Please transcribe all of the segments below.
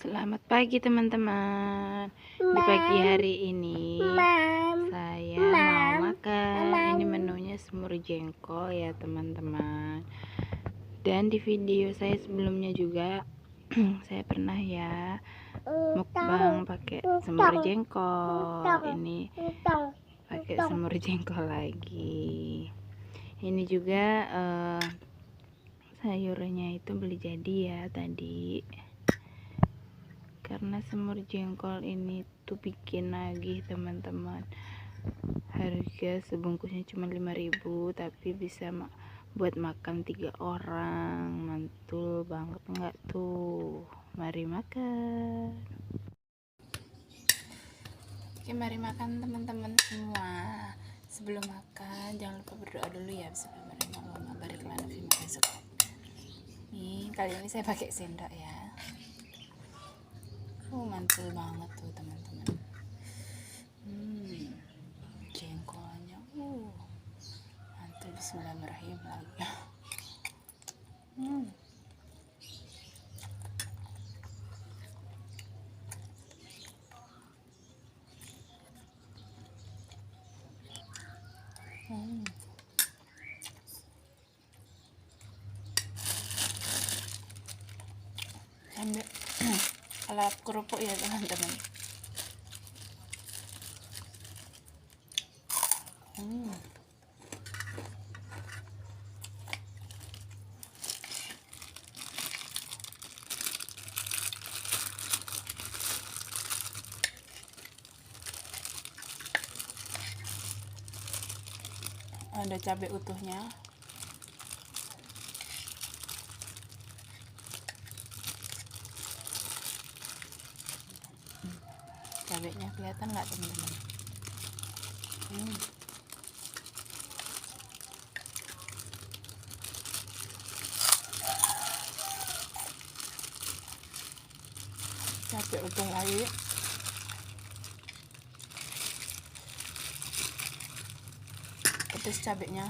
Selamat pagi teman-teman. Di pagi hari ini saya mau makan. Ini menunya semur jengkol ya teman-teman. Dan di video saya sebelumnya juga saya pernah ya mukbang pakai semur jengkol. Ini pakai semur jengkol lagi. Ini juga sayurnya itu beli jadi ya tadi. Karena semur jengkol ini tuh bikin nagih teman-teman. Harga sebungkusnya cuma 5.000, tapi bisa buat makan 3 orang. Mantul banget enggak tuh? Mari makan. Oke, mari makan teman-teman semua. Sebelum makan jangan lupa berdoa dulu ya. Bismillahirrahmanirrahim. Barik lana fi ma razaqakum. Nih, kali ini saya pakai sendok ya. Mantul banget tuh teman-teman. Jengkolnya mantul. Bismillahirrahmanirrahim lagi. Ambil alat kerupuk ya teman-teman. Ada cabai utuhnya. Cabainya kelihatan nggak teman-teman? Cabai utuh lagi. Pedas cabainya.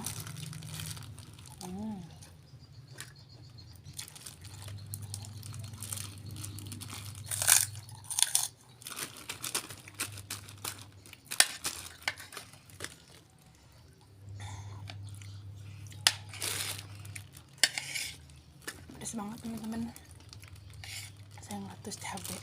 Pedas banget teman-teman. Saya ngatus cabai.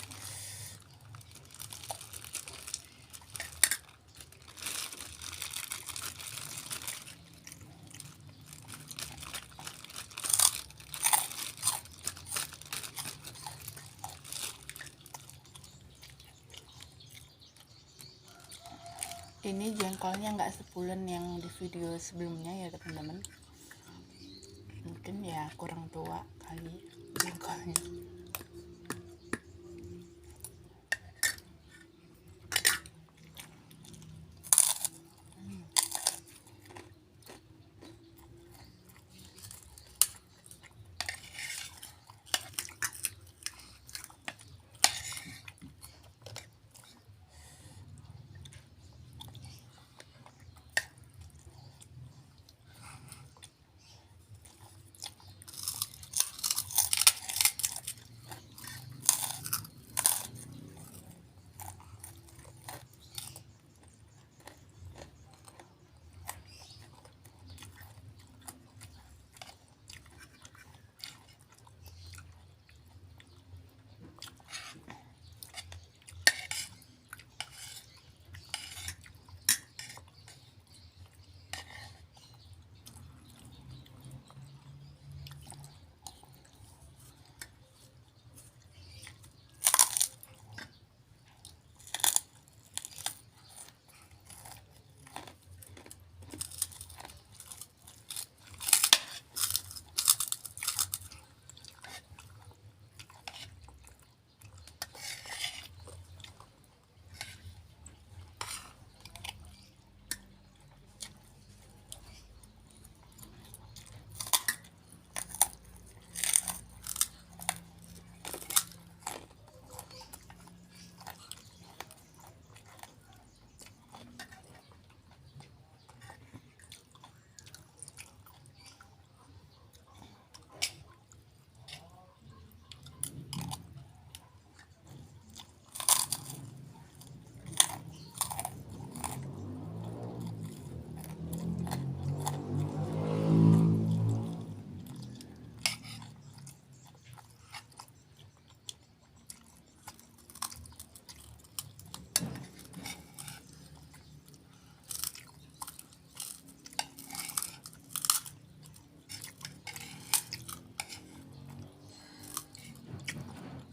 Ini jengkolnya nggak sepulen yang di video sebelumnya ya teman-teman. Mungkin ya kurang tua kali jengkolnya.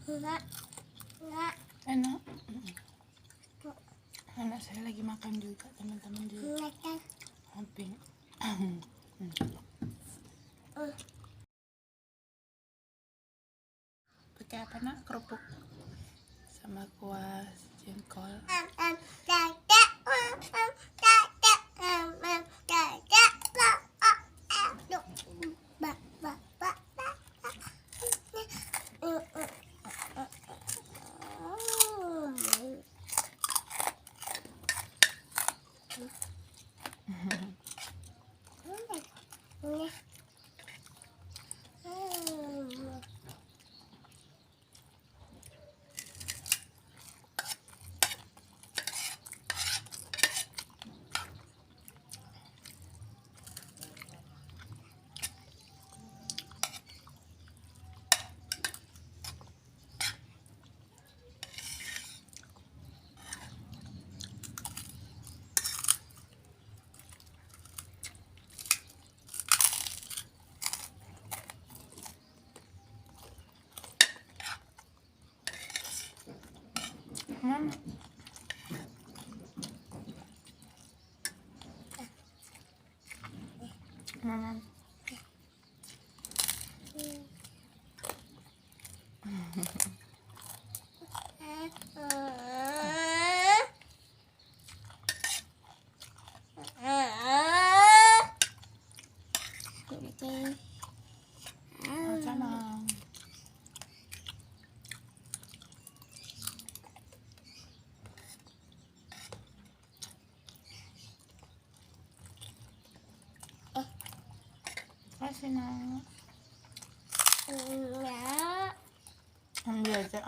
Enggak. Enak. Anak saya lagi makan juga, teman-teman juga. Hampir. Pakai apa nak? Kerupuk sama kuah jengkol. Mama. Mama. Sana. Kasih nak. Ambil aja.